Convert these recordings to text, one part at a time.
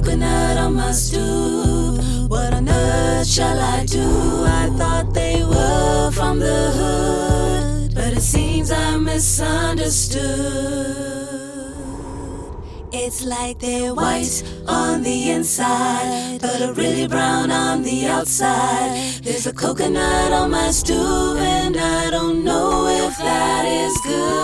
coconut on my stoop. What on earth shall I do? I thought they were from the hood, but it seems I misunderstood. It's like they're white on the inside, but are really brown on the outside. There's a coconut on my stoop, and I don't know if that is good.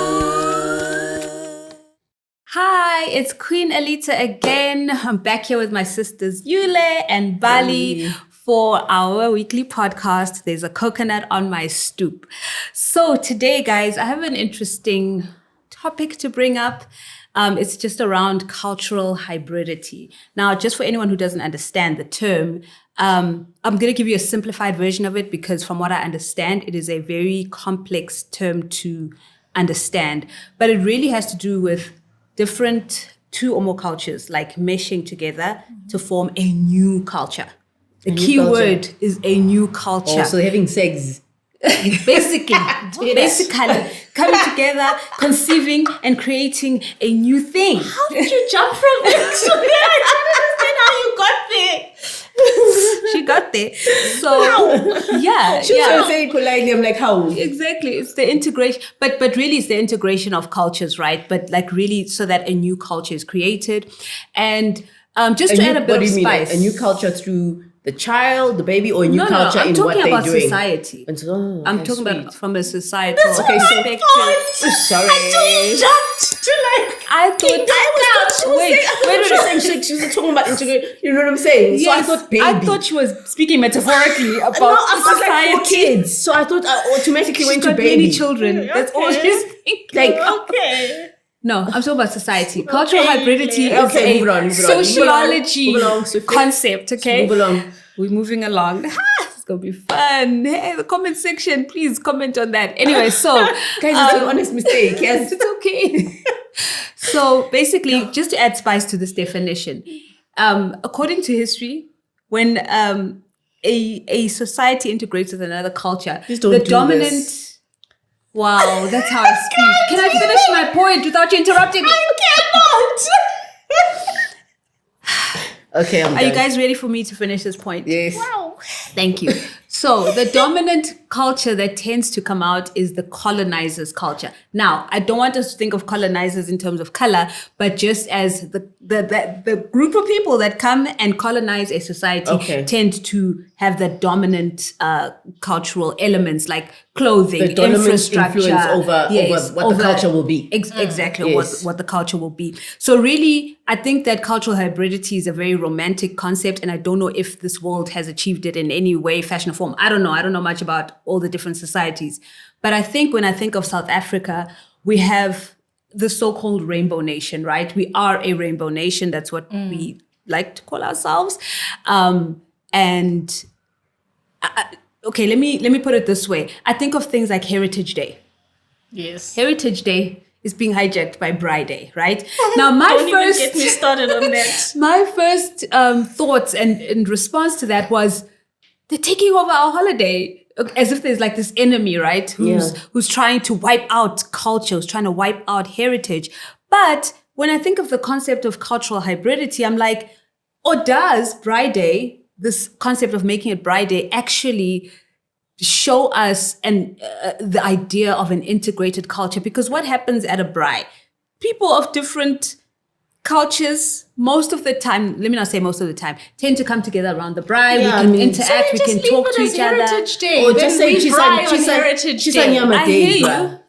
Hi, it's Queen Alita again. I'm back here with my sisters Yule and Bali for our weekly podcast. There's a coconut on my stoop. So today, guys, I have an interesting topic to bring up. It's just around cultural hybridity. Now, just for anyone who doesn't understand the term, I'm going to give you a simplified version of it because from what I understand, it is a very complex term to understand. But it really has to do with different two or more cultures, like meshing together to form a new culture. The key word is a new culture. Oh, so having sex. Basically coming together, conceiving and creating a new thing. How did you jump from there to there? I don't understand how you got there. She got there. So yeah. She was saying politely, I'm like, how? Exactly. It's the integration, but really it's the integration of cultures, right? But like really so that a new culture is created. And just to add a bit of spice. Like a new culture through the child, the baby, or a new culture in what they're doing? I'm talking about society. I'm talking about from a societal perspective. Sorry. I jumped to like. I thought she was talking about integration. You know what I'm saying? Yes, so I thought baby. I thought she was speaking metaphorically about society. Like 4 kids. So I thought I automatically went to baby. Many children. That's all she's thinking. Like Okay. No, I'm talking about society. Cultural hybridity is move on. sociology Move along, concept, okay? Move along. We're moving along. It's going to be fun. Hey, the comment section, please comment on that. Anyway, so... Guys, it's an honest mistake, yes. It's okay. So basically, just to add spice to this definition, according to history, when a society integrates with another culture, the dominant... This. Wow, that's how I speak. Can I finish my point without you interrupting me? I cannot. Okay, I'm done. Are you guys ready for me to finish this point? Yes. Wow. Thank you. So the dominant culture that tends to come out is the colonizer's culture. Now, I don't want us to think of colonizers in terms of color, but just as the group of people that come and colonize a society tend to have the dominant cultural elements like clothing, the dominant infrastructure, influence over what the culture will be. Exactly, Yes. what the culture will be. So really, I think that cultural hybridity is a very romantic concept, and I don't know if this world has achieved it in any way, fashion, or form. I don't know much about all the different societies. But I think when I think of South Africa, we have the so-called rainbow nation, right? We are a rainbow nation. That's what we like to call ourselves. Okay, let me put it this way. I think of things like Heritage Day. Yes. Heritage Day is being hijacked by Braai Day, right? Now, Don't even get me started on that. My first thoughts and in response to that was, they're taking over our holiday as if there's like this enemy, right? Who's trying to wipe out culture, who's trying to wipe out heritage. But when I think of the concept of cultural hybridity, I'm like, does Braai Day, this concept of making it Braai Day, actually show us the idea of an integrated culture? Because what happens at a braai? People of different cultures, most of the time, let me not say most of the time, tend to come together around the braai. We can interact, we can talk to each other. Heritage Day. Or just say Heritage Day.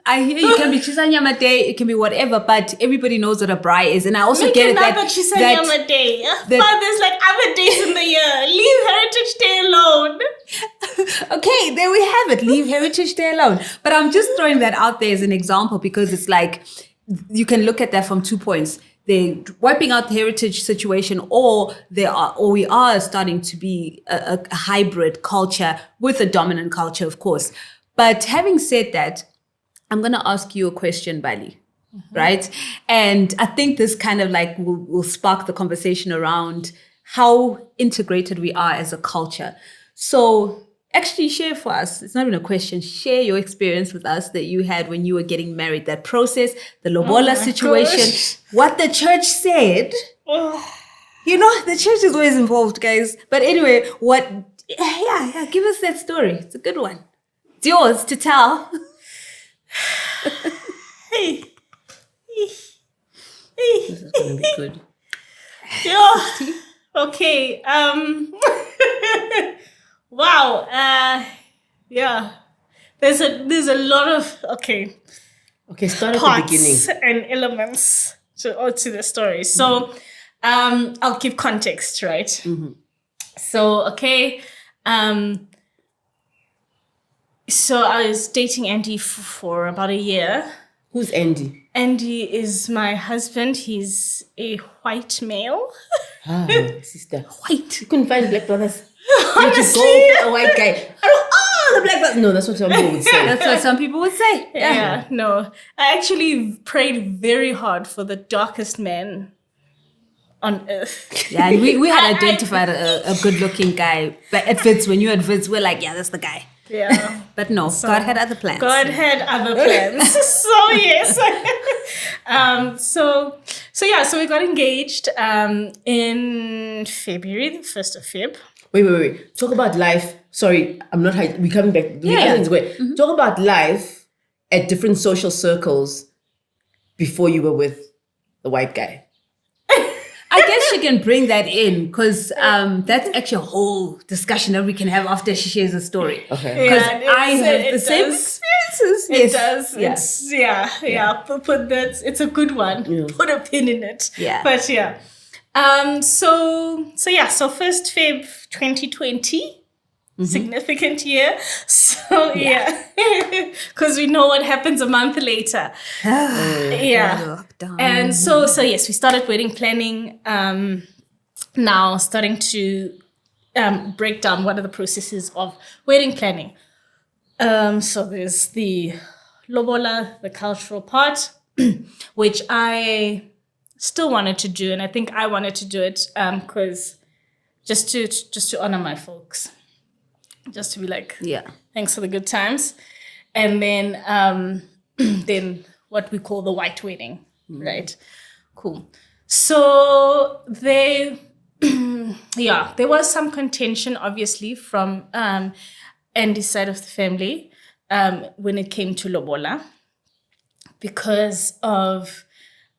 I hear you. It can be Chisanyama Day, it can be whatever, but everybody knows what a braai is. And I also get it that Chisanyama Day. But there's like other days in the year. Leave Heritage Day alone. Okay, there we have it. Leave Heritage Day alone. But I'm just throwing that out there as an example because it's like, you can look at that from 2 points. They're wiping out the heritage situation, or we are starting to be a hybrid culture with a dominant culture, of course. But having said that, I'm going to ask you a question, Bali, right? And I think this kind of like will spark the conversation around how integrated we are as a culture. So actually share for us, it's not even a question, share your experience with us that you had when you were getting married, that process, the Lobola situation, what the church said. the church is always involved, guys. But anyway, give us that story. It's a good one. It's yours to tell. Hey. This is gonna be good. Yeah. Okay. Wow. Yeah. There's a lot of Okay, start at the parts beginning. and elements to the story. So I'll give context, right? Mm-hmm. So so I was dating Andy for about a year. Who's Andy? Andy is my husband. He's a white male. Ah, sister. White. You couldn't find black brothers. Honestly. You go for a white guy. The black brothers. No, that's what some people would say. That's what some people would say. Yeah, no. I actually prayed very hard for the darkest man on earth. Yeah, and we had identified a good-looking guy. But at Wits, when you had Wits, we're like, yeah, that's the guy. Yeah. But no, God had other plans. God had other plans. So yes. So we got engaged in February, the 1st of Feb. Wait. Talk about life. Sorry, I'm not. We're coming back. Mm-hmm. Talk about life at different social circles before you were with the white guy. I guess you can bring that in because that's actually a whole discussion that we can have after she shares a story. Okay. Because Yeah, I have the it same does. experiences. It does. Yeah. It's Put that. It's a good one. Yeah. Put a pin in it. Yeah. But yeah. So 1st Feb 2020. Significant year. So yeah. Because we know what happens a month later. Yeah. And so yes, we started wedding planning. Now starting to break down what are the processes of wedding planning. So there's the Lobola, the cultural part, which I still wanted to do, and I think I wanted to do it because just to honor my folks, just to be like, thanks for the good times, and then then what we call the white wedding, right? Cool. So there was some contention, obviously, from Andy's side of the family when it came to Lobola, because of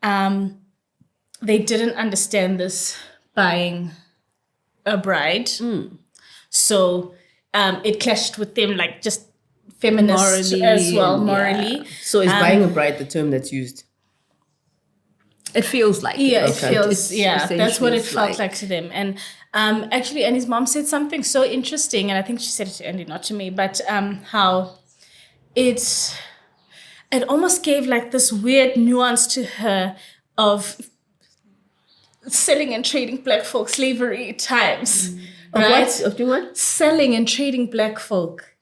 they didn't understand this buying a bride. So it clashed with them, like just feminist Morally as well, and, morally. yeah. So is buying a bride the term that's used? It feels like Yeah, it. it feels, that's what it essentially felt like to them. And actually, Andy's mom said something so interesting, and I think she said it to Andy, not to me, but how it almost gave like this weird nuance to her of selling and trading black folk slavery times. Right? Of doing what? Selling and trading black folk.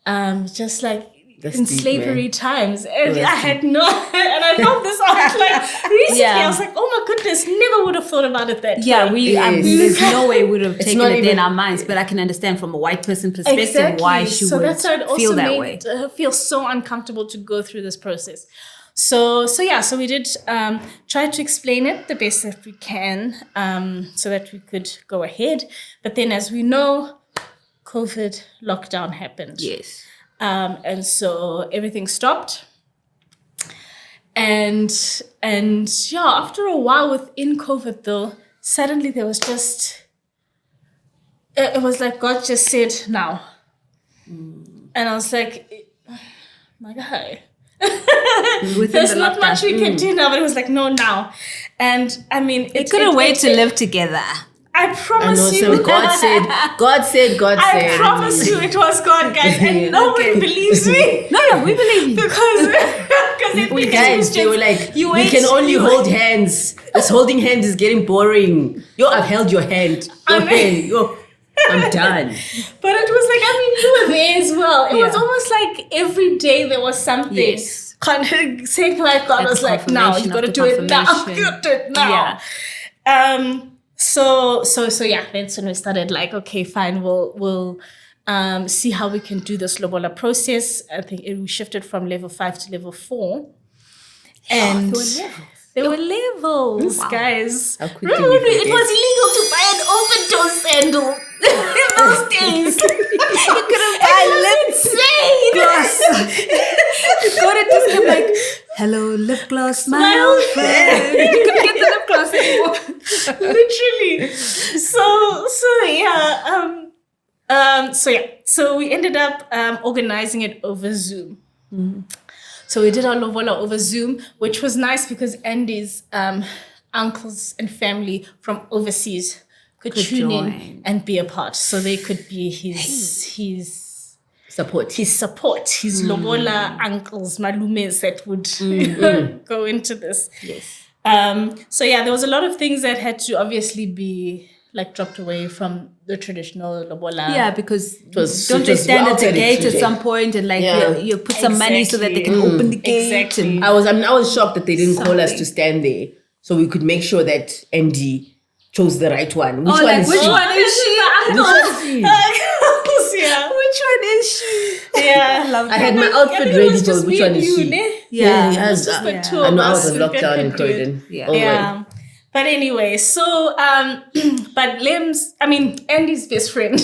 Just like That's in deep, slavery man. times. And I had no, and I found this out like recently. Yeah. I was like, oh my goodness, never would have thought about it that Yeah, way. there's no way we would have taken not it in even- our minds, but I can understand from a white person perspective why she so would that's why it also feel that way. made her feel so uncomfortable to go through this process. So we did try to explain it the best that we can, so that we could go ahead. But then, as we know, COVID lockdown happened. Yes. And so everything stopped. And after a while within COVID though, suddenly there was just, it was like God just said, now. And I was like, my guy, there's not much we can do now, but it was like, no, now. And I mean, They couldn't wait to live together. I promise you. So God said. I promise you it was God, guys. And nobody believes me. No, we believe you. Because We guys, they were like, we can only hold hands. This holding hands is getting boring. I've held your hand. I'm done. But it was like, I mean, you were there as well. It was almost like every day there was something. Yes. Kind of saying like God was like, now you got to do it now. You got to do it now. Yeah. So yeah. Then soon we started like, okay, fine. We'll see how we can do this Lobola process. I think we shifted from level 5 to level 4. And There were levels, guys. How quickly Remember we when it forget. was illegal to buy an overdose sandal in those days? You couldn't buy lip insane. gloss. Go to discount like, hello, lip gloss, my My old old friend. You couldn't get the lip gloss anymore. Literally. So we ended up organizing it over Zoom. So we did our Lobola over Zoom, which was nice because Andy's uncles and family from overseas could tune in join. and be a part. So they could be his Support. his Lobola uncles, malumes that would go into this. Yes. There was a lot of things that had to obviously be like dropped away from the traditional Lobola. Yeah, because was- don't it they was stand at the outside gate at TJ. some point and like Yeah. you put some money so that they can Exactly. open the gate? Exactly. And I was shocked that they didn't call us Something. to stand there so we could make sure that Andy chose the right one. Which Oh, one like, is which she? one is she? Which one is she? Yeah. Which one is she? Yeah. I love I that. had my I outfit think it ready was for just which me one and is you, she. ne? Yeah. yeah, Just the yeah. two I of know I us was on who lockdown in could do it. Croydon. Yeah. Oh, Yeah. But anyway, so but Andy's best friend,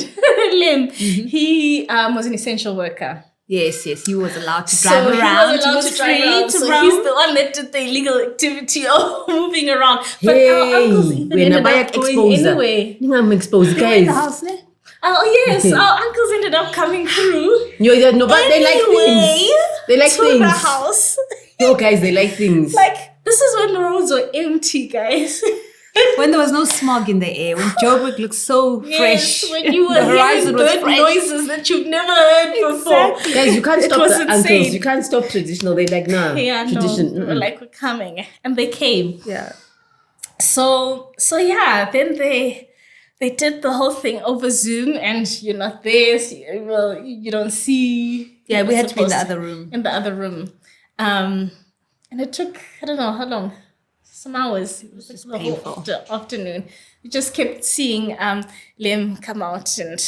Lim, he was an essential worker. Yes, he was allowed to So drive he around. was allowed to drive around. So roam. he's the one that did the illegal activity of moving around. But Hey, our uncles even we're ended Nabayak up going exposer. anyway. I'm exposed, They were in guys. the house, ne? Oh yes, our uncles ended up coming through. No, but they like things. They like to things. the house. Yo, guys, they like things. Like this is when the roads were empty, guys. When there was no smog in the air, when Joburg looked so fresh. Yes, when you were The hearing horizon was bird fresh. noises that you've never heard before. Exactly. Guys, you can't It stop was the insane. uncles. You can't stop traditional. They like, nah. Yeah, tradition. no, we were like, we're coming, and they came. Yeah. So yeah, then they did the whole thing over Zoom, and you're not there. So you don't see. Yeah, we had to be in the supposed other room. In the other room, and it took I don't know how long, some hours. It was like the whole afternoon. We just kept seeing Lem come out and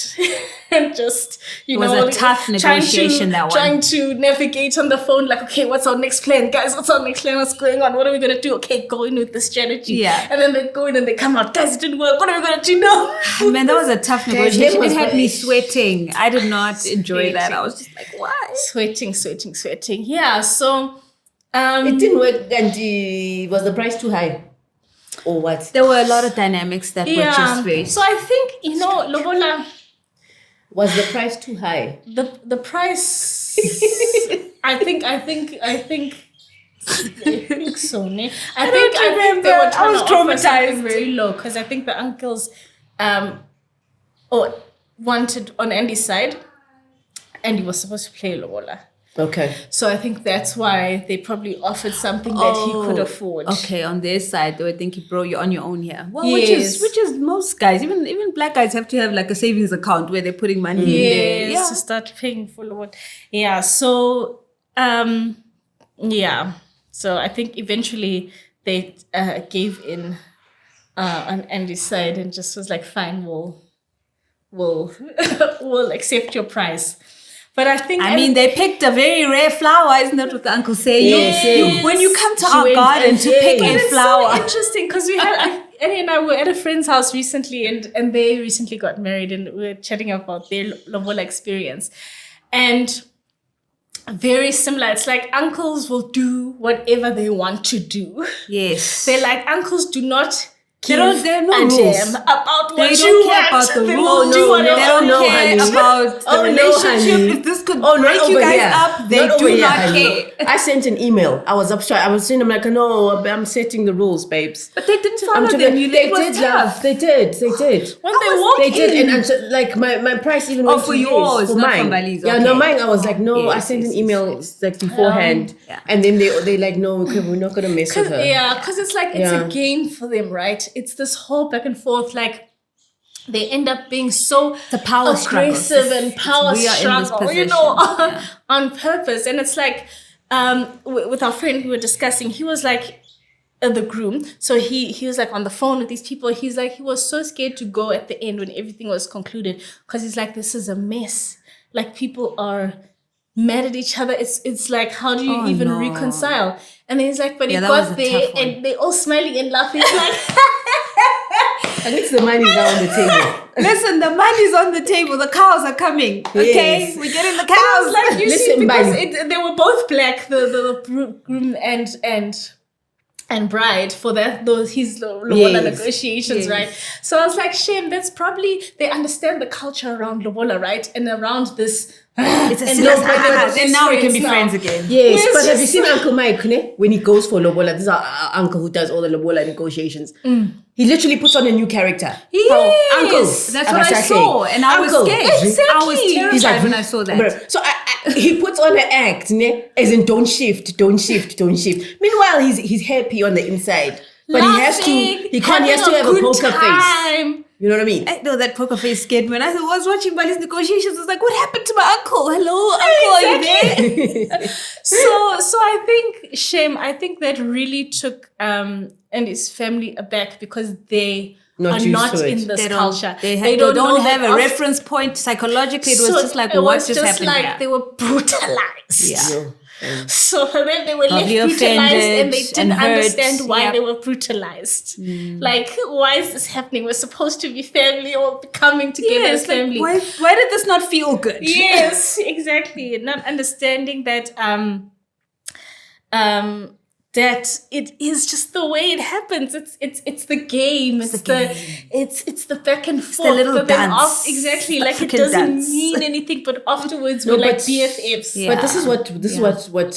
and just It was a tough trying negotiation, that one. Trying to navigate on the phone, like, okay, what's our next plan, guys? What's our next plan? What's going on? What are we gonna do? Okay, go in with the strategy. Yeah. And then they go in and they come out, guys, it didn't work. What are we gonna do now? Man, that was a tough Guys, negotiation. that It was had me fresh. sweating. I did not enjoy that. Sweating. I was just like, why? Sweating. Yeah. So It didn't work, and was the price too high? Or what? There were a lot of dynamics that were just very... So I think, Lobola, Was the price too high? the price I think so, ne? I think they remember. were trying I was to offer something traumatized. very low because I think the uncles wanted on Andy's side. Andy was supposed to play Lobola. Okay. So I think that's why they probably offered something that he could Oh, afford. Okay, on their side, they were thinking, bro, you're on your own here. Well, Yes. which is most guys, even black guys have to have like a savings account where they're putting money in there. Yes, to start paying for Lord. Yeah, so so I think eventually they gave in on Andy's side and just was like, fine, we'll accept your price. But I think I mean, they picked a very rare flower, isn't that what the uncle say? Yes. When you come to She our went garden and to pick yes. a it's flower. so interesting because we had Annie and I were at a friend's house recently, and they recently got married, and we were chatting about their Lobola experience, and very similar. It's like uncles will do whatever they want to do. Yes. They're like, uncles do not There are no a rules. damn about They what don't you care want. about the They rules. will do no, whatever They don't no, care honey. about the Oh, no, relationship. honey. If this could not break you over guys here. up, they Not do over here, not honey. care. I sent an email. I was upset. I was saying, I'm like, no, I'm setting the rules, babes. But they didn't follow I'm them. trying to- You they it was did, tough. love. They did. When they walk They in, did, and so, like my price even went for to yours, for not mine. for Bali's, Yeah, okay. no, mine. I was like, no, Yes, I sent yes, an yes, email yes. like beforehand, Yeah. and then they like, no, okay, we're not gonna mess with her. Because it's like it's Yeah. a game for them, right? It's this whole back and forth, like they end up being so The power struggle. aggressive and power We are in this struggle, position. Yeah. on purpose. And it's like with our friend we were discussing, he was like the groom. So he was like on the phone with these people. He's like, he was so scared to go at the end when everything was concluded because he's like, this is a mess. Like people are mad at each other. It's like, how do you even reconcile? And then he's like, but he that got was a there tough one. and they all smiling and laughing. It's like, At least the money's now on the table. Listen, the money's on the table. The cows are coming. Okay, Yes. we're getting the I cows. was like, you see, Listen, because Bali. they were both black, the groom and bride for his Lobola Yes. negotiations, Yes. right? So I was like, shame, that's probably, they understand the culture around Lobola, right? And around this. It's a and serious no, then now we can be now. friends again. Yes, Yes, but have you just- seen Uncle Mike, ne? When he goes for Lobola? This is our uncle who does all the Lobola negotiations. He literally puts on a new character. Yes. Uncle. That's what I saw, and I was Uncle. scared. I was Exactly. terrified He's like, when I saw that. Bruh. So he puts on an act, ne? As in don't shift. Meanwhile, he's happy on the inside. But he has to have a poker face. You know what I mean? I know that poker face scared me. When I was watching Bali's negotiations, I was like, what happened to my uncle? Hello, uncle, are you there? So I think that really took and his family aback because they Not are used not to it. in this They culture. don't know have that a of- reference point psychologically. It was So just like, it what was just happened like here? they were brutalized. Yeah. So then they were Probably left brutalized and they offended didn't and hurt. understand why Yeah. they were brutalized. Like, why is this happening? We're supposed to be family or coming together as Like, family. why did this not feel good? Yes, exactly. Not understanding that that it is just the way it happens. It's the game. It's the back and forth. the little but then dance. exactly. It's the Like it freaking doesn't dance. mean anything, but afterwards No, we're like but- BFFs. Yeah. But this is what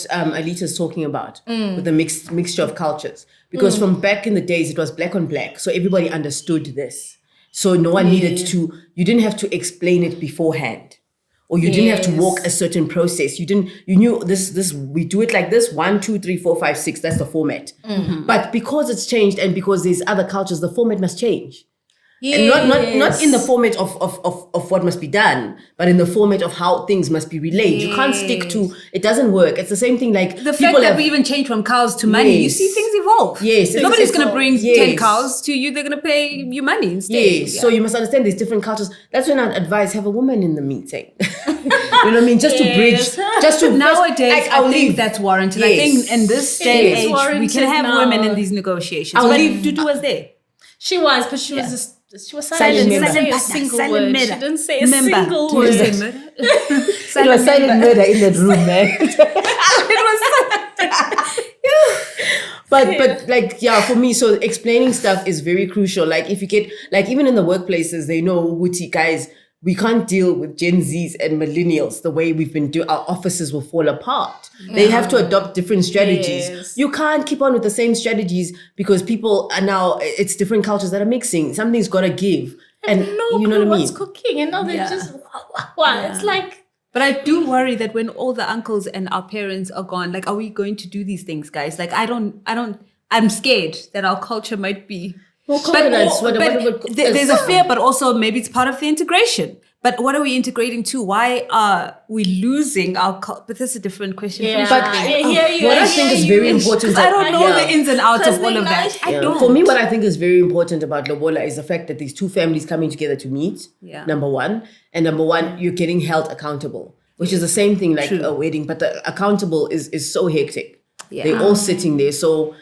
Alita's talking about with the mixture of cultures. Because from back in the days, it was black on black. So everybody understood this. So no one needed to, you didn't have to explain it beforehand. Or you didn't have to walk a certain process. You knew this, we do it like this, 1, 2, 3, 4, 5, 6, that's the format. But because it's changed and because there's other cultures, the format must change. And not in the format of what must be done, but in the format of how things must be relayed. You can't stick to, it doesn't work. It's the same thing like The fact that we even changed from cows to money, you Yes. see things evolve. Yes, Nobody's it's going to bring yes. 10 cows to you. They're going to pay you money instead. Yes, so you must understand there's different cultures. That's when I'd advise have a woman in the meeting. You know what I mean? Just to bridge, just to Nowadays, I'll I think leave. that's warranted. I Yes. think in this day and is age, we warranted can have now. women in these negotiations. I'll But leave. Dudu was there. She was, but she was she was Silent silent. She member. didn't say a Partner, single silent word. murder. She didn't say a Member. single Did you say word. murder? It was silent murder in that room, man. But like, yeah, for me, so explaining stuff is very crucial. Like if you get, like even in the workplaces, they know, Wuti, guys, we can't deal with Gen Zs and millennials the way we've been doing. Our offices will fall apart. They have to adopt different strategies. Yes. You can't keep on with the same strategies because people are now, it's different cultures that are mixing. Something's got to give. And No you know clue what I mean? what's cooking, and now they're Yeah. just wow. It's like But I do worry that when all the uncles and our parents are gone, like, are we going to do these things, guys? Like, I'm scared that our culture might be. Well, confidence, There's a fear, but also maybe it's part of the integration. But what are we integrating to? Why are we losing our culture? But that's a different question. yeah. But what I think is very important. I don't know Yeah. the ins and outs of Because all of they're that. not- I Yeah. don't. For me, what I think is very important about Lobola is the fact that these two families coming together to meet, number one. And number one, you're getting held accountable, which is the same thing like a wedding, but the accountable is so hectic. Yeah. They're all sitting there. So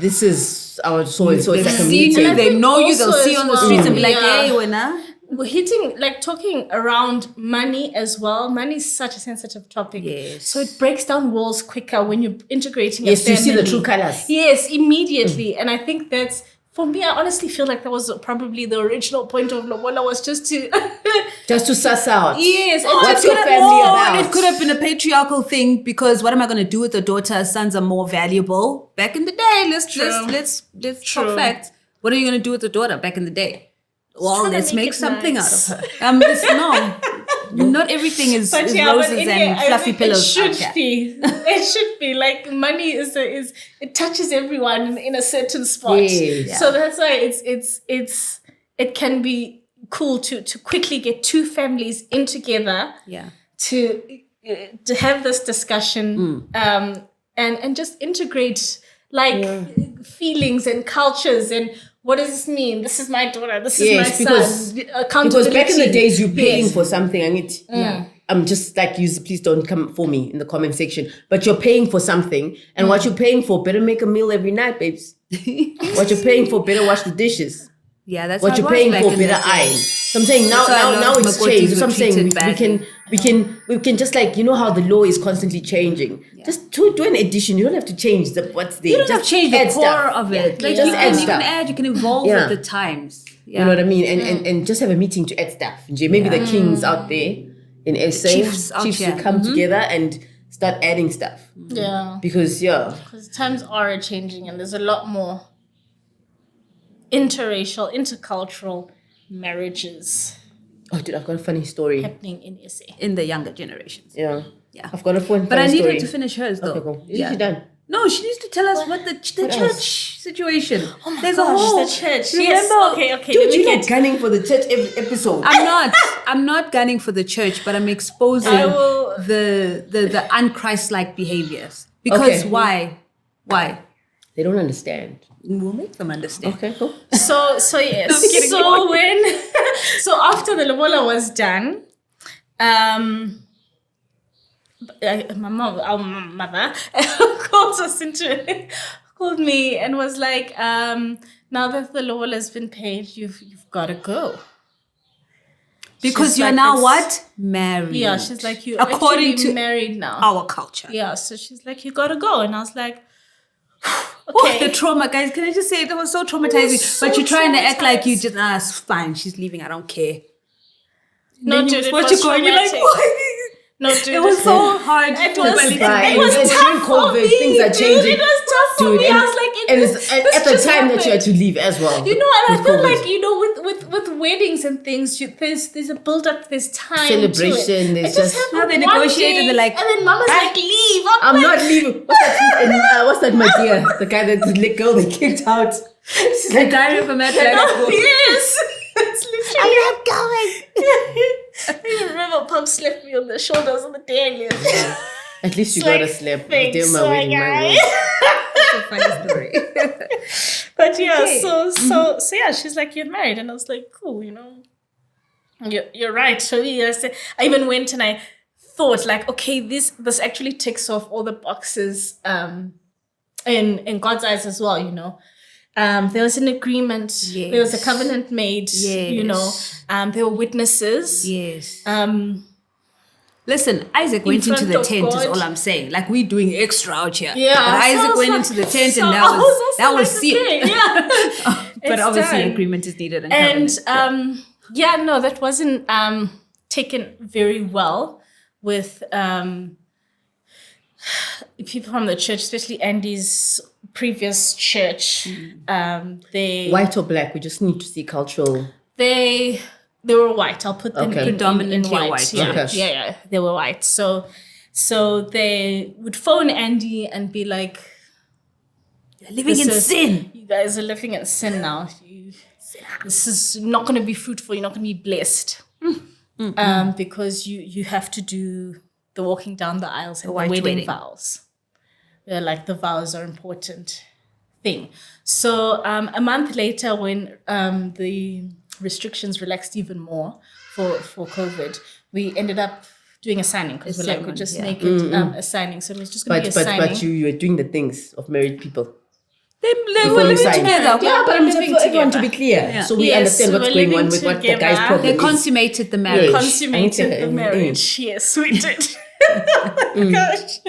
this is our so-and-so. It's They've like a seen you, meeting. they know you, they'll also see you on the as well, streets and be like, yeah. hey, winner. we're talking around money as well. Money is such a sensitive topic. Yes. So it breaks down walls quicker when you're integrating Yes, a you family. see the true colors. Yes, immediately. And I think that's, for me, I honestly feel like that was probably the original point of Lobola, was just to... Just to suss out. Yes. And What's to your get- family Or about? it could have been a patriarchal thing because what am I going to do with the daughter? Sons are more valuable. Back in the day, let's talk True. facts. What are you going to do with the daughter back in the day? Well, trying to let's make make it something nice. out of her. Not everything is But yeah, roses but and I fluffy think pillows. It out should here. be. It should be like money is it touches everyone in a certain spot. Yes. So that's why it can be cool to quickly get two families in together Yeah. to have this discussion and just integrate feelings and cultures and what does this mean? This is my daughter. This is Yes, my son. because back in the Accountability. days, you're paying Yes. for something and it. just like you, please don't come for me in the comment section, but you're paying for something, and what you're paying for, better make a meal every night, babes. What you're paying for, better wash the dishes. Yeah, that's What how you're it was paying back for, in the better day. iron. So I'm saying That's why a lot now of it's Makotis changed. were So I'm saying treated we can just like, you know how the law is constantly changing. Just do an addition. You don't have to change what's there. You don't have Just to change the add core stuff. of it. Like Just you add can stuff. add, you can evolve Yeah. with the times. Yeah. You know what I mean? And just have a meeting to add stuff. Maybe the kings out there in SA, Chiefs out chiefs here. will come together and start adding stuff. Yeah. Because Because times are changing and there's a lot more interracial, intercultural marriages oh dude, I've got a funny story. happening in SA. In the younger generations. Yeah. Yeah. I've got a funny But I story. needed to finish hers though. Okay, cool. Is she done? No, she needs to tell us what the church else? situation. Oh my There's gosh, a whole the church. Remember? Yes. Okay. Dude, let me you're get not gunning for the church every episode. I'm not gunning for the church, but I'm exposing I will- the unchristlike behaviors. Because Okay. why? They don't understand. We'll make them understand. Okay, cool. So yes. So when so after the Lobola was done, my mom, our mother, called me and was like, now that the Lobola has been paid, you've got to go. Because She's you're like, now it's- what? Married. Yeah, she's like, you're According actually to married now. our culture. Yeah, so she's like, you got to go. And I was like, Oh, okay. the trauma, guys. Can I just say it was so traumatizing? so but you're trying to act like you traumatized. just, it's fine. She's leaving. I don't care. No, Then you dude, it watch was it go and you're like, traumatic. why? No, dude. It was so hard. It to was- believe. Fine. It was It's tough during for COVID, me, things are dude. changing. It was tough for Dude, me. and, I was like, and this at the just time that you had happened. to leave as well. You know, and I with feel COVID. like, you know, with weddings and things, there's a build up, there's time. Celebration, to it. there's It just just- Now they happened one negotiate day, and they're like, and then mama's like, leave. I'm like, not leaving. What's that, my dear? The guy that the girl they kicked out. She's The like, Diary of a Mad No, yes. It's literally. I'm not going. I remember Pop slapped me on the shoulders on the day I left. at least you It's got like, a slap. thanks, Damn, my my wedding, my guy. word. That's a funny story. But yeah, Okay. so yeah, she's like, you're married, and I was like, cool, you know, you're right. So I even went and I thought like, okay, this actually ticks off all the boxes in God's eyes as well, you know. There was an agreement, there was a Yes. covenant made, you know, there were witnesses. Yes. Listen, Isaac went into front the of tent, is God. all I'm saying. Like, we're doing extra out here. Yeah, But so I Isaac was went like- into the tent so and I that was also like, sealed. okay, yeah. But It's obviously, done. agreement is needed. And covenant. yeah, no, that wasn't taken very well with people from the church, especially Andy's previous church. They White or black? We just need to see cultural. they were white. I'll put them Okay. in Predominantly white. white, Yeah, okay. yeah, they were white. So they would phone Andy and be like, You're living in this is- sin. You guys are living in sin now. This is not going to be fruitful. You're not going to be blessed. Because you have to do the walking down the aisles and the white wedding wedding. vows. They're like, the vows are important thing. So a month later, when the restrictions relaxed even more for COVID, we ended up doing a signing because we're like, we ceremony, just yeah. make it a signing. So it was just going to be a signing. But you were doing the things of married people. They Before were you living sign. together. Yeah, but I'm just living for everyone to be together. clear, Yeah. so we Yes, understand what's we're going on living with what the guy's together. problem They is. consummated the marriage. Yes. Consummated the Mm. marriage. Yes, we did. Gosh.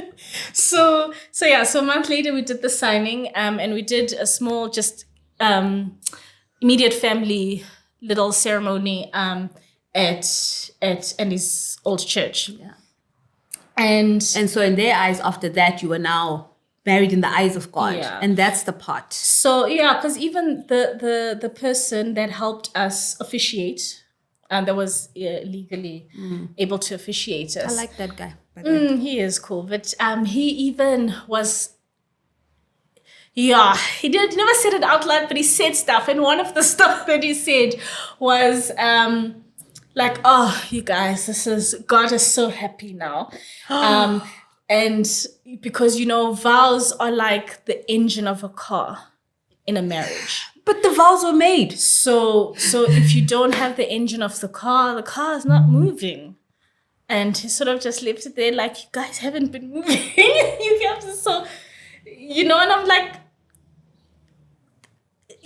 So yeah, so a month later we did the signing, and we did a small, just immediate family little ceremony at Andy's old church. Yeah. And And so in their eyes, after that, you were now married in the eyes of God. Yeah. And that's the part. so yeah, because even the person that helped us officiate, and that was legally able to officiate us. I like that guy. by the way. He is cool, but he even was. Yeah, he never said it out loud, but he said stuff, and one of the stuff that he said was like, "Oh, you guys, God is so happy now," and because vows are like the engine of a car in a marriage. But the vows were made. So if you don't have the engine of the car is not moving. And he sort of just left it there like, you guys haven't been moving. You have to, so, and I'm like,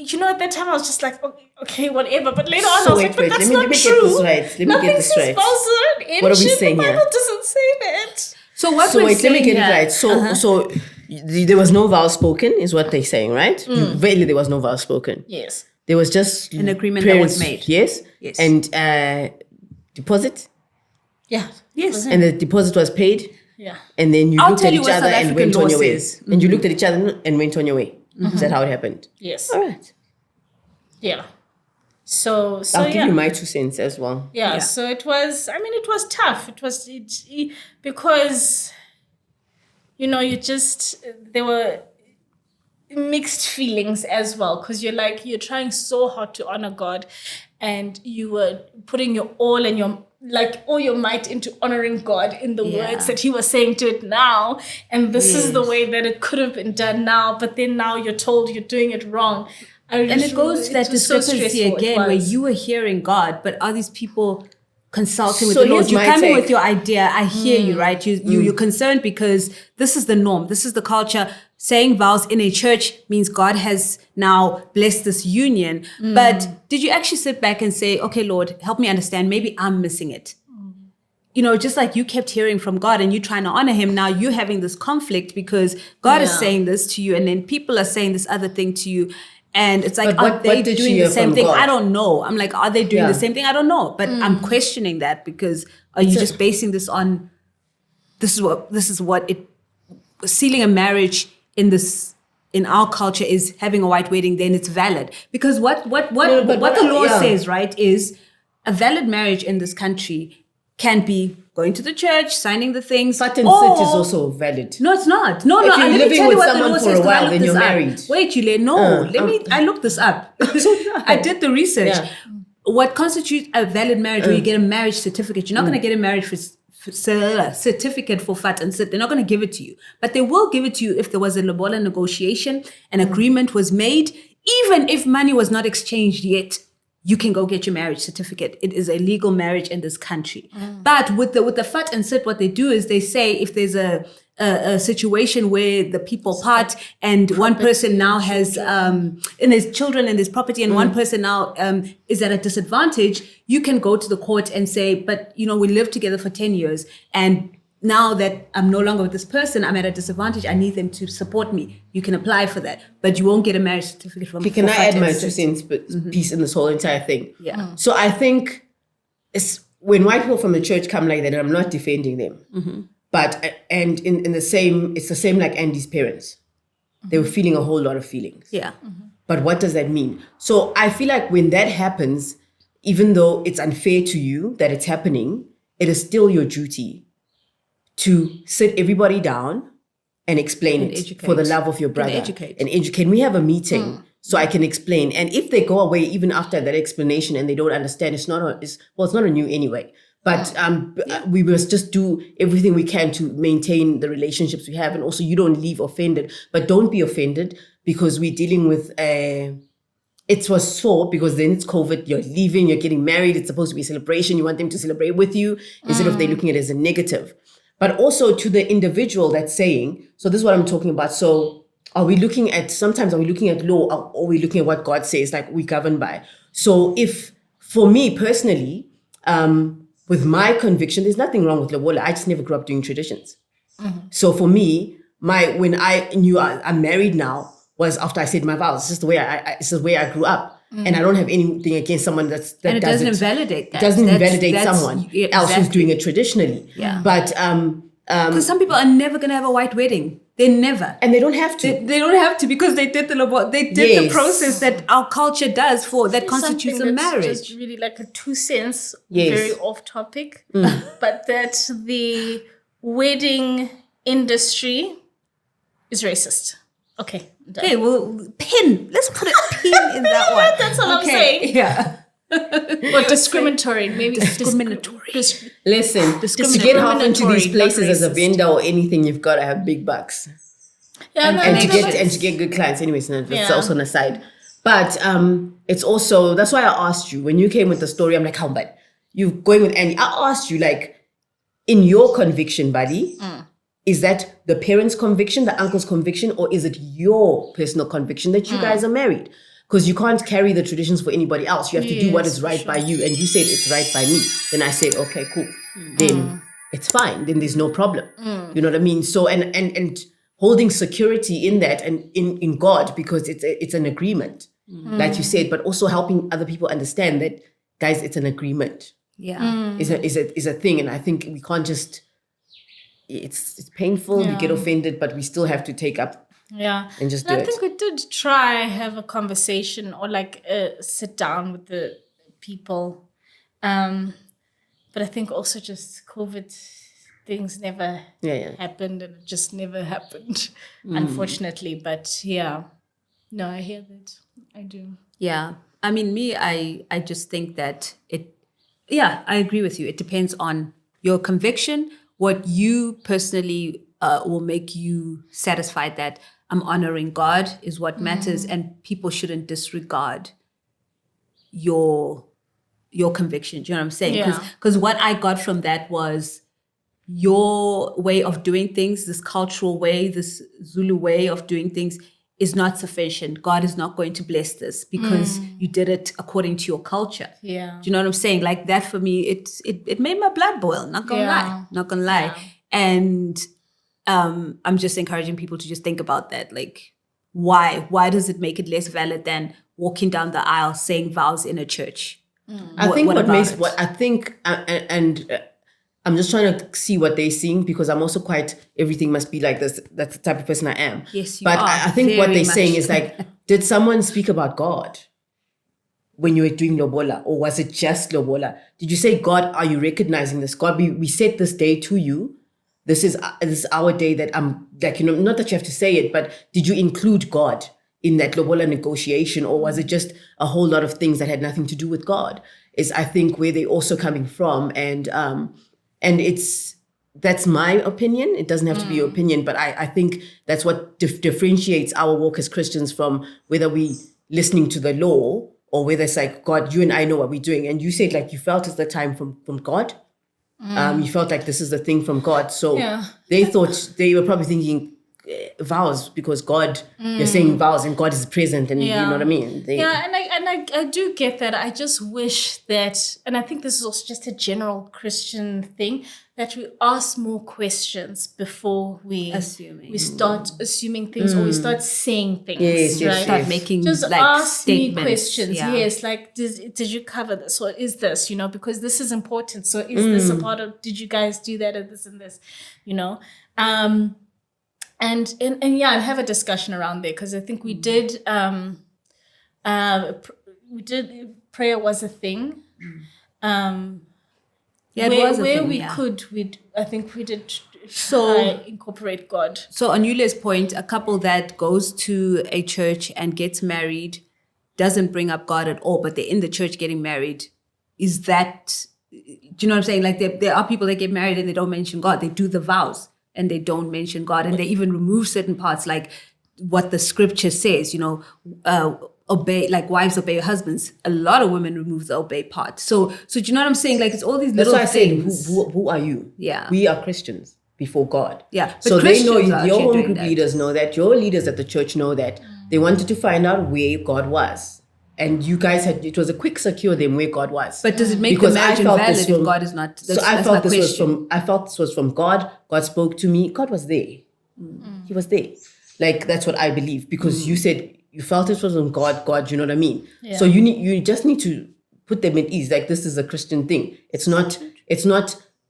at that time I was just like, okay, whatever. But later on I was like, but that's not true. Let me get this right. What are we saying here? The Bible doesn't say that. So what we're saying let me get it right. So there was no vow spoken, is what they're saying, right? Really, there was no vow spoken. Yes. There was just an agreement that was made. Yes. And deposit. Yeah. Yes. And the deposit was paid. Yeah. And then you looked at each other and went on your way. Mm-hmm. And you looked at each other and went on your way. Mm-hmm. Is that how it happened? Yes. All right. Yeah. So I'll give you my 2 cents as well. Yeah. So it was tough. It was because, there were mixed feelings as well, because you're trying so hard to honor God, and you were putting your all and all your might into honoring God in the words that he was saying to it now. And this is the way that it could have been done now, but then now you're told you're doing it wrong. And it goes to that discrepancy again, where you were hearing God, but are these people consulting with the Lord? You're coming with your idea. I hear you, right? You're concerned because this is the norm. This is the culture. Saying vows in a church means God has now blessed this union. But did you actually sit back and say, okay, Lord, help me understand. Maybe I'm missing it. Just like you kept hearing from God and you trying to honor him. Now you're having this conflict because God is saying this to you, and then people are saying this other thing to you. And it's like, are they doing the same thing? God? I don't know. I'm like, are they doing the same thing? I don't know. But I'm questioning that, because are you just basing this on, this is what sealing a marriage in our culture is having a white wedding, then it's valid. Because what the law says, right, is a valid marriage in this country can be going to the church, signing the things. Fat and sit is also valid. No, it's not. No. If you're Let me living tell you with what the law someone for says, a while, then you're married. Wait, Yule, no. I looked this up. I did the research. Yeah. What constitutes a valid marriage, where you get a marriage certificate? You're not going to get a marriage certificate for fat and sit. They're not going to give it to you. But they will give it to you if there was a Lobola negotiation, an agreement was made. Even if money was not exchanged yet, you can go get your marriage certificate. It is a legal marriage in this country. But with the fat and sit, what they do is they say if there's a situation where the people part and one person now has and there's children and there's property and one person now is at a disadvantage, you can go to the court and say, but we lived together for 10 years and now that I'm no longer with this person, I'm at a disadvantage, I need them to support me. You can apply for that, but you won't get a marriage certificate from. Can I add my 2 cents piece in this whole entire thing? Yeah. So I think it's when white people from the church come like that, and I'm not defending them, but and in the same, it's the same like Andy's parents. They were feeling a whole lot of feelings. Yeah. But what does that mean? So I feel like when that happens, even though it's unfair to you that it's happening, it is still your duty to sit everybody down and explain it educate. For the love of your brother. And educate. We have a meeting so I can explain. And if they go away even after that explanation and they don't understand, it's not on you anyway. But we must just do everything we can to maintain the relationships we have. And also you don't leave offended, but don't be offended because we're dealing with it was so because then it's COVID, you're leaving, you're getting married, it's supposed to be a celebration, you want them to celebrate with you instead of they looking at it as a negative. But also to the individual that's saying, so this is what I'm talking about. So sometimes are we looking at law or are we looking at what God says, like we govern by? So if, for me personally, with my conviction, there's nothing wrong with Lobola. I just never grew up doing traditions. So for me, when I knew I'm married now was after I said my vows. This is the way I grew up. And I don't have anything against someone that and it doesn't invalidate that. It doesn't invalidate someone else who's doing it traditionally. Yeah. But because some people are never going to have a white wedding. They never. And they don't have to. They don't have to because they did the process that our culture does for that constitutes a marriage. Just really like a 2 cents, very off topic, but that the wedding industry is racist. Okay. Done. Okay, well, let's put a pin in that one. That's all I'm saying. Yeah. Or discriminatory, maybe discriminatory. Listen, to get half into these places as a vendor or anything, you've got to have big bucks. Yeah, and to get good clients. Anyways, that's also on the side. But it's also, that's why I asked you when you came with the story. I'm like, how bad? You going with Andy? I asked you like, in your conviction, buddy, is that the parents' conviction, the uncle's conviction, or is it your personal conviction that you guys are married? Because you can't carry the traditions for anybody else. You have to do what is right by you. And you said it's right by me. Then I say, okay, cool. Then it's fine. Then there's no problem. You know what I mean? So, and holding security in that and in God, because it's an agreement, like you said, but also helping other people understand that, guys, it's an agreement. Yeah. Is a thing. And I think we can't just, it's painful, you get offended, but we still have to take up and just do it. I think we did try have a conversation or like sit down with the people. But I think also just COVID things never happened, and it just never happened, unfortunately. But no, I hear that. I do. Yeah. I mean, I just think that I agree with you. It depends on your conviction, what you personally will make you satisfied that I'm honoring God is what matters, and people shouldn't disregard your conviction. Do you know what I'm saying? Because what I got from that was your way of doing things, this cultural way, this Zulu way of doing things is not sufficient. God is not going to bless this because you did it according to your culture. Yeah. Do you know what I'm saying? Like that for me, it made my blood boil. Not gonna lie. Yeah. And I'm just encouraging people to just think about that. Like, why does it make it less valid than walking down the aisle saying vows in a church? I think I'm just trying to see what they're seeing, because I'm also quite, everything must be like this. That's the type of person I am. Yes, you but are. I think what Very they're saying much. is like, did someone speak about God when you were doing Lobola, or was it just Lobola? Did you say, God, are you recognizing this? God, we set this day to you. This is our day that I'm like, not that you have to say it, but did you include God in that Lobola negotiation, or was it just a whole lot of things that had nothing to do with God? Is I think where they're also coming from, and that's my opinion. It doesn't have to be your opinion, but I think that's what differentiates our walk as Christians from whether we listening to the law or whether it's like, God, you and I know what we're doing. And you said like you felt it's the time from God. You felt like this is the thing from God. So they thought, they were probably thinking vows, because God, you're saying vows and God is present, and you know what I mean? I do get that. I just wish that, and I think this is also just a general Christian thing, that we ask more questions before we start assuming things, or we start saying things. Yes. Start making just like ask statements. me questions. Yeah. Yes, like did you cover this, or is this, because this is important. So is this a part of, did you guys do that and this and this, and have a discussion around there, because I think we did prayer was a thing. It was a where thing, we could, I think we did try incorporate God. So on Yule's point, a couple that goes to a church and gets married doesn't bring up God at all, but they're in the church getting married. Is that, do you know what I'm saying? Like there are people that get married and they don't mention God. They do the vows and they don't mention God, and they even remove certain parts, like what the scripture says, obey, like wives obey your husbands. A lot of women remove the obey part. So do you know what I'm saying? Like it's all these little things. Who are you? Yeah. We are Christians before God. Yeah. So they know, Christians are your actually home doing group that. leaders know that, your leaders at the church know that. They wanted to find out where God was. And you guys it was a quick secure them where God was. But does it make Because the marriage I felt invalid this if from- God is not? So I felt this was from God. God spoke to me. God was there. He was there. Like that's what I believe, because you said you felt it was from God, you know what I mean? Yeah. So you just need to put them at ease. Like this is a Christian thing. It's not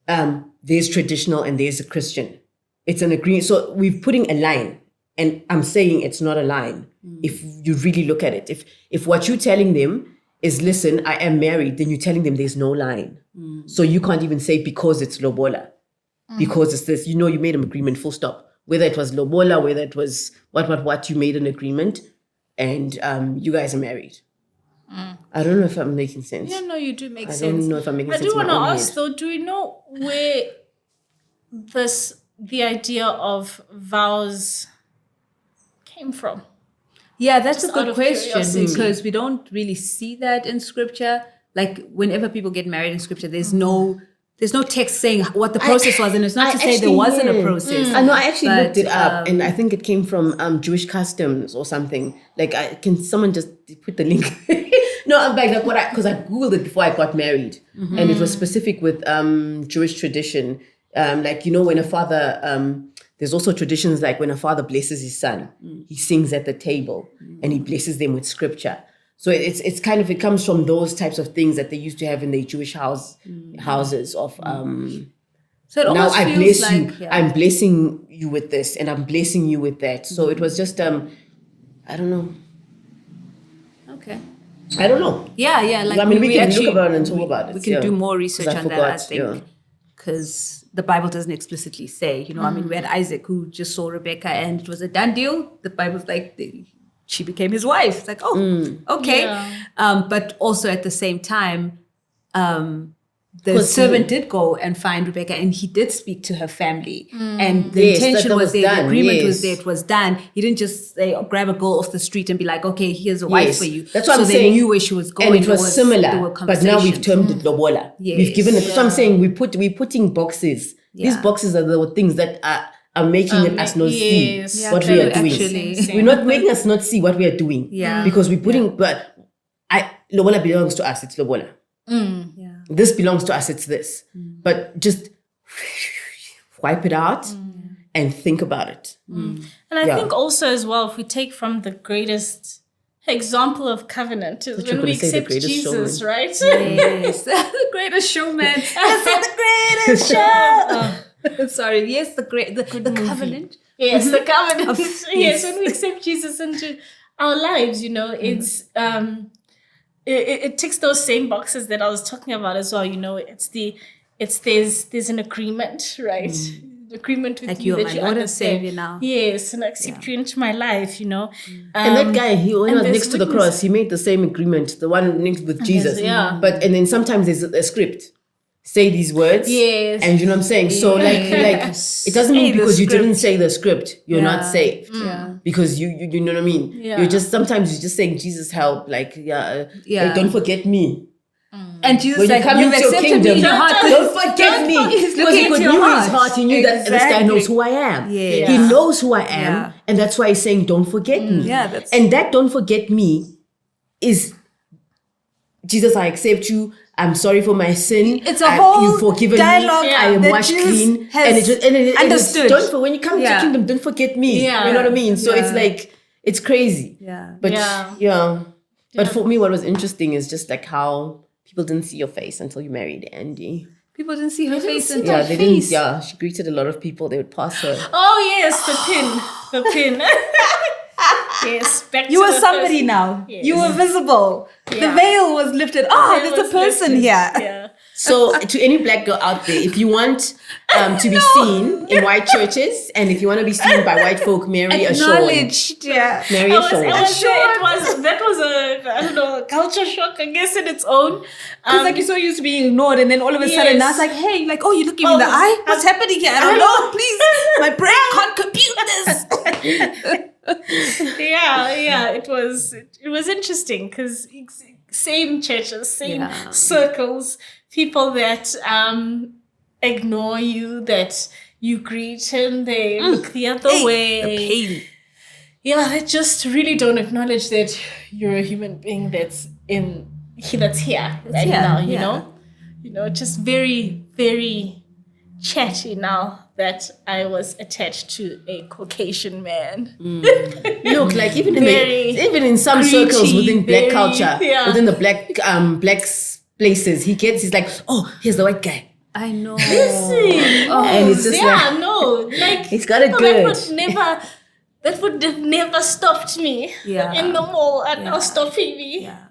there's traditional and there's a Christian. It's an agreement. So we're putting a line, and I'm saying it's not a line. If you really look at it, if what you're telling them is, listen, I am married, then you're telling them there's no line. So you can't even say because it's Lobola, because it's this, you made an agreement, full stop. Whether it was Lobola, whether it was what, you made an agreement, and you guys are married. I don't know if I'm making sense. Yeah, no, you do make sense. I don't know if I'm making sense. I do want to in my own ask head. though, do we know where the idea of vows came from? Yeah, that's Just a out good of question, curiosity. because we don't really see that in scripture. Like whenever people get married in scripture, there's no there's no text saying what the process was, and it's not to say there actually, wasn't a process. I know. I actually But, looked it up, and I think it came from Jewish customs or something. Like, can someone just put the link? No, I'm like because I googled it before I got married, and it was specific with Jewish tradition. Like, you know, when a father, there's also traditions like when a father blesses his son, he sings at the table and he blesses them with scripture. So it's kind of, it comes from those types of things that they used to have in their Jewish houses of So it now almost I feels bless like, you. I'm blessing you with this, and I'm blessing you with that. So it was just I don't know. Okay. I don't know. Yeah. Like I mean, we can actually, look about it and talk about it. We can do more research 'Cause I on that, I forgot, think, because the Bible doesn't explicitly say. You know, I mean, we had Isaac who just saw Rebecca, and it was a done deal. The Bible's like, she became his wife. It's like, okay. Yeah. But also at the same time, the servant did go and find Rebecca, and he did speak to her family. And the intention was there, the agreement was there, it was done. He didn't just say, grab a girl off the street and be like, okay, here's a wife for you. That's what so I'm they saying. knew where she was going. And it was similar, but now we've termed it Lobola. Yes. We've given it. So I'm saying we're putting boxes. These boxes are the things that are making us not see what we are doing. Actually. We're not making us not see what we are doing. Yeah. Because we're putting, but Lobola belongs to us. It's Lobola. Yeah. This belongs to us. It's this. But just wipe it out and think about it. And I think also as well, if we take from the greatest example of covenant is when we accept Jesus, right? Yes. The greatest showman. I said the greatest show. Sorry. Yes, the covenant. Yes, the covenant. Yes, when we accept Jesus into our lives, you know, it's it ticks those same boxes that I was talking about as well. You know, there's an agreement, right? Agreement with like you you're that my you Lord and understand. Savior now. Yes, and I accept you into my life, you know. And that guy, he when he was there's next to the cross, he made the same agreement, the one next with Jesus. yeah. And then sometimes there's a script. Say these words. Yes. And you know what I'm saying? So like it doesn't mean because you didn't say the script, you're not saved. Yeah. Because you know what I mean? Yeah. You're just saying, Jesus help, like don't forget me. And Jesus When you like, come you've into your accepted kingdom, me in your heart. don't forget me. He's Because looking he into your knew his heart. heart. He knew that this guy knows who I am. Yeah. He knows who I am. Yeah. And that's why he's saying, don't forget me. Yeah, that's- and that don't forget me is, Jesus, I accept you. I'm sorry for my sin. It's a whole you've forgiven dialogue me. I am that washed Jesus clean. has understood. When you come to the kingdom, don't forget me. Yeah. You know what I mean? So it's like, it's crazy. Yeah. But Yeah. But for me, what was interesting is just like how people didn't see your face until you married Andy. People didn't see her face until Yeah, they didn't. Yeah, she greeted a lot of people. They would pass her. Oh yes, the pin. Yes, back You to were the somebody first- now. Yes. You were visible. The Yeah. veil was lifted. Oh, It there's a was person lifted. here. Yeah. So to any black girl out there, if you want to be seen in white churches, and if you want to be seen by white folk, marry a Sean. Acknowledged. Yeah. Marry a Sean. That was a culture shock, I guess, in its own. Because like you're so used to being ignored, and then all of a sudden now it's like, hey, like, oh, you're looking me in the eye? What's happening here? I don't know. Please, my brain can't compute this. yeah, it was interesting because same churches, same circles, people that ignore you, that you greet and they look the other way. The pain. Yeah, they just really don't acknowledge that you're a human being that's here right now, you know, just very, very chatty now that I was attached to a Caucasian man. Look, like even in some preachy, circles within black culture, yeah. within the black places, he's like, oh, here's the white guy. I know. And it's just like he's got it no, good. that would have never stopped me in the mall and now stopping me. Yeah.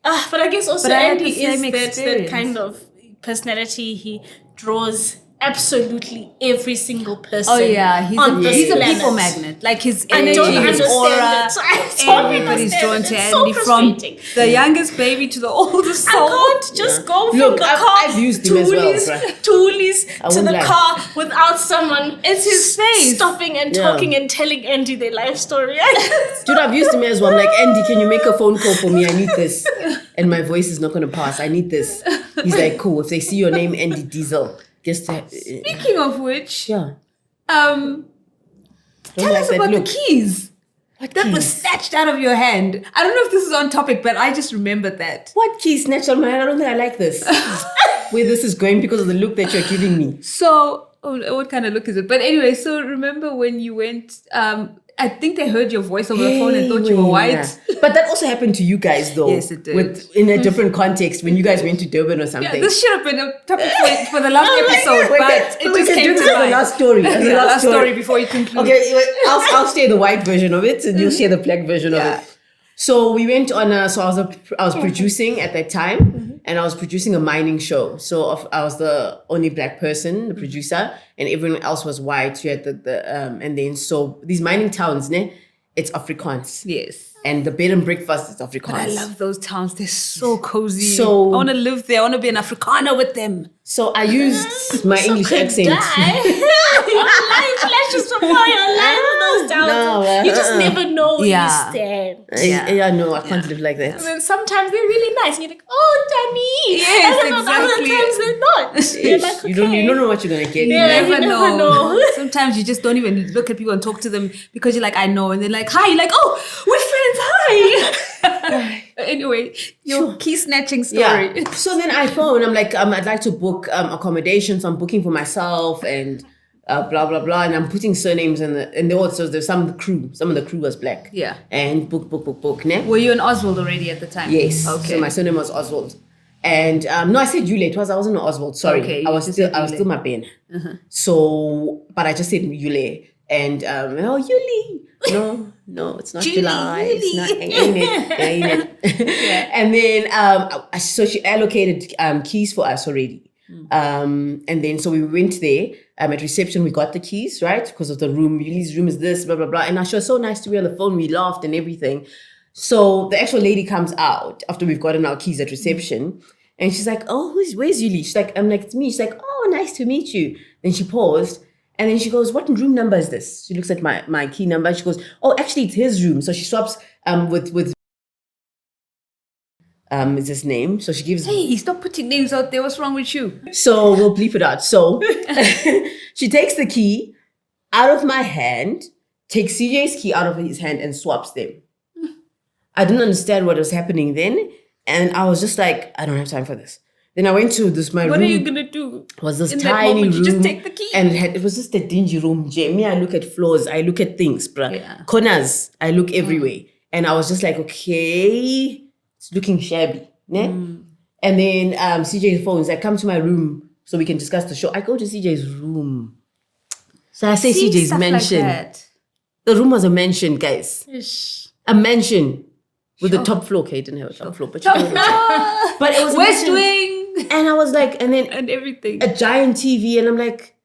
But I guess also But I had Andy the same is that experience. kind of personality. He draws absolutely every single person. Oh yeah, he's a planet. people magnet. Like his I energy, don't his understand aura, it. I don't everybody's understand drawn it. to It's so Andy, from frustrating. the youngest baby to the oldest I soul. can't just go from Look, the I've- car I've used him as well, bruh. to Woolies to won't the lie. car without someone It's his face. stopping and talking and telling Andy their life story. Dude, I've used him as well. I'm like, Andy, can you make a phone call for me? I need this. And my voice is not going to pass. I need this. He's like, cool. If they see your name, Andy Diesel, just Speaking of which, yeah. tell us that about look. the keys. That was snatched out of your hand. I don't know if this is on topic, but I just remembered that. What key snatched on my hand? I don't think I like this. Where this is going because of the look that you're giving me. So, what kind of look is it? But anyway, so remember when you went, I think they heard your voice over the phone and thought you were white. Yeah. But that also happened to you guys, though. Yes, it did. In a different context, when you guys went to Durban or something. Yeah, this should have been a topic for the last episode, but it just came to the mind. last story. The last story before you conclude. Okay, I'll share the white version of it, and you'll share the black version of it. So we went on so I was producing at that time, and I was producing a mining show. So I was the only black person, the producer, and everyone else was white. You had and then so these mining towns, it's Afrikaans. Yes. And the bed and breakfast is Afrikaans. But I love those towns. They're so cozy. So I want to live there. I want to be an Afrikaner with them. So I used my English accent. Your life flashes before your life in those towns. No, you just never know where you stand. No, I can't live like that. And then sometimes they're really nice, and you're like, "Oh, Danny." Yes, and then other times they're not. You're like, okay. You don't know what you're gonna get. Yeah. You you never never know. know. Sometimes you just don't even look at people and talk to them because you're like, I know. And they're like, hi. You're like, oh, we're friends. Hi. Anyway, your key snatching story. Yeah. So then I phone. I'm like, I'd like to book accommodations. I'm booking for myself and blah blah blah. And I'm putting surnames and they also there's some of the crew. Some of the crew was black. Yeah. And book. Ne? Were you in Oswald already at the time? Yes. Okay. So my surname was Oswald. And no, I said Yule. I wasn't Oswald. Sorry. Okay, I was still my Ben. So, but I just said Yule. And Yule. No, it's not July. It's not ain't it. And then so she allocated keys for us already. And then so we went there. At reception, we got the keys, right? Because of the room. Yuli's room is this, blah, blah, blah. And she was so nice to be on the phone. We laughed and everything. So the actual lady comes out after we've gotten our keys at reception. And she's like, oh, where's Yuli? She's like, I'm like, it's me. She's like, oh, nice to meet you. Then she paused. And then she goes, what room number is this? She looks at my key number. She goes, oh, actually, it's his room. So she swaps with is his name. So she gives... Hey, stop putting names out there. What's wrong with you? So we'll bleep it out. So she takes the key out of my hand, takes CJ's key out of his hand and swaps them. I didn't understand what was happening then. And I was just like, I don't have time for this. Then I went to my room. What are you going to do? It was this In tiny that moment, room. you just take the key. And it was just a dingy room. Me, I look at floors. I look at things, bruh. Yeah. Corners. I look everywhere. And I was just like, okay, it's looking shabby. Ne? And then CJ's phone is like, come to my room so we can discuss the show. I go to CJ's room. So I say CJ's stuff mansion. Like that. The room was a mansion, guys. Ish. A mansion. With the top floor. Okay, it didn't have a top floor. But, but it was a West mansion. Wing. And I was like, and then And everything. a giant TV. And I'm like,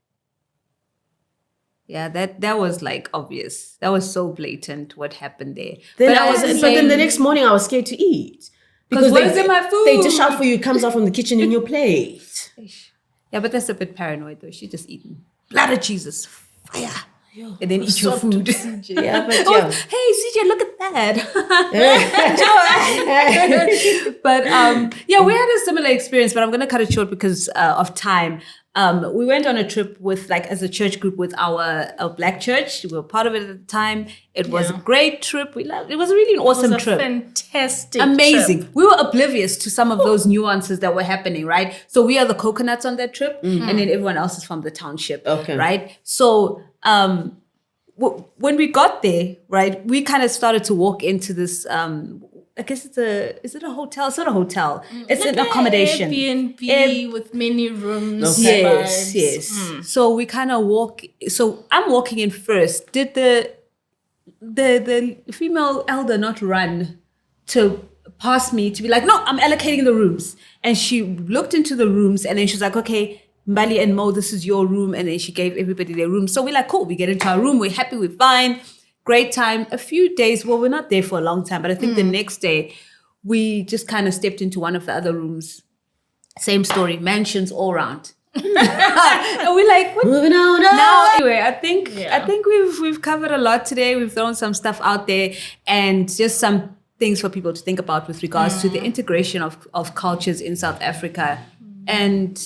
Yeah, that was like obvious. That was so blatant what happened there. Then But then the next morning I was scared to eat. Because where's my food? They dish out for you, it comes out from the kitchen in your plate. Yeah, but that's a bit paranoid though. She just eating blood of Jesus, fire, and then eat your food. Yeah, but Oh, hey CJ, look at that. But yeah, we had a similar experience, but I'm gonna cut it short because of time. We went on a trip with as a church group with our black church. We were part of it at the time. It was a great trip. We loved it. It was really an awesome It was a trip. fantastic Amazing. trip. We were oblivious to some of those nuances that were happening, right? So we are the coconuts on that trip, and then everyone else is from the township, Okay. right? So when we got there, right, we kind of started to walk into this. I guess is it a hotel? It's not a hotel. It's an accommodation. Airbnb with many rooms. Okay. Yes. So we kind of walk. So I'm walking in first. Did the female elder not run to pass me to be like, no, I'm allocating the rooms? And she looked into the rooms and then she was like, okay, Mbali and Mo, this is your room. And then she gave everybody their room. So we're like, cool. We get into our room. We're happy. We're fine. Great time. A few days. Well, we're not there for a long time, but I think the next day we just kind of stepped into one of the other rooms. Same story. Mansions all around. And we're like, what? Moving on. Now, anyway, I think we've covered a lot today. We've thrown some stuff out there and just some things for people to think about with regards to the integration of cultures in South Africa and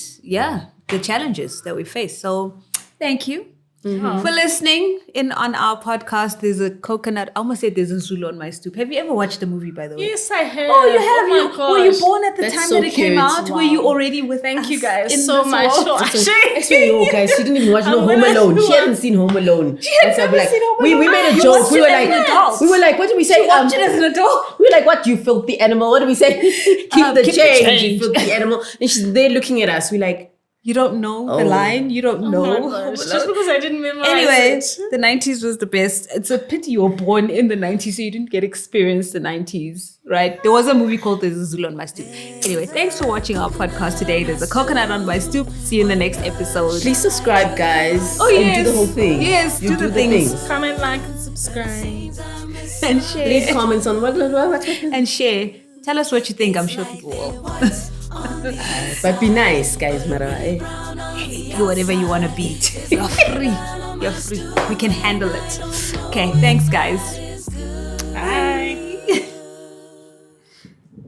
the challenges that we face. So thank you for listening in on our podcast. There's a coconut. I almost said there's a Zulu on my stoop. Have you ever watched the movie, by the way? Yes, I have. Oh, you have. my Were you gosh. born at the That's time so that it came cute. out? Wow. Were you already with Thank us you guys in so this much. world? So actually, Actually, guys, she didn't even watch Home gonna Alone. do She hadn't seen Home Alone. She had never seen Home we Alone. made a You joke. watched We it were as like, an adult. what did we say? Watch it as an adult. We were like, what, you filthy animal? What did we say? Keep the change, you filthy animal. And she's there looking at us. We're like, You don't know the line. You don't know. oh my gosh, just because I didn't memorize Anyway, it. the 90s was the best. It's a pity you were born in the 90s, so you didn't get experience the 90s, right? There was a movie called There's a Zulu on My Stoop. Anyway, thanks for watching our podcast today. There's a coconut on my stoop. See you in the next episode. please subscribe, guys. Oh, and yes. do the whole thing. Yes, You do the the things. Comment, like, and subscribe. And share. Leave comments on what. And share. Tell us what you think. I'm sure people will. But be nice, guys. Mara, eh? Do whatever you want to be. You're free. You're free. We can handle it. Okay, thanks, guys.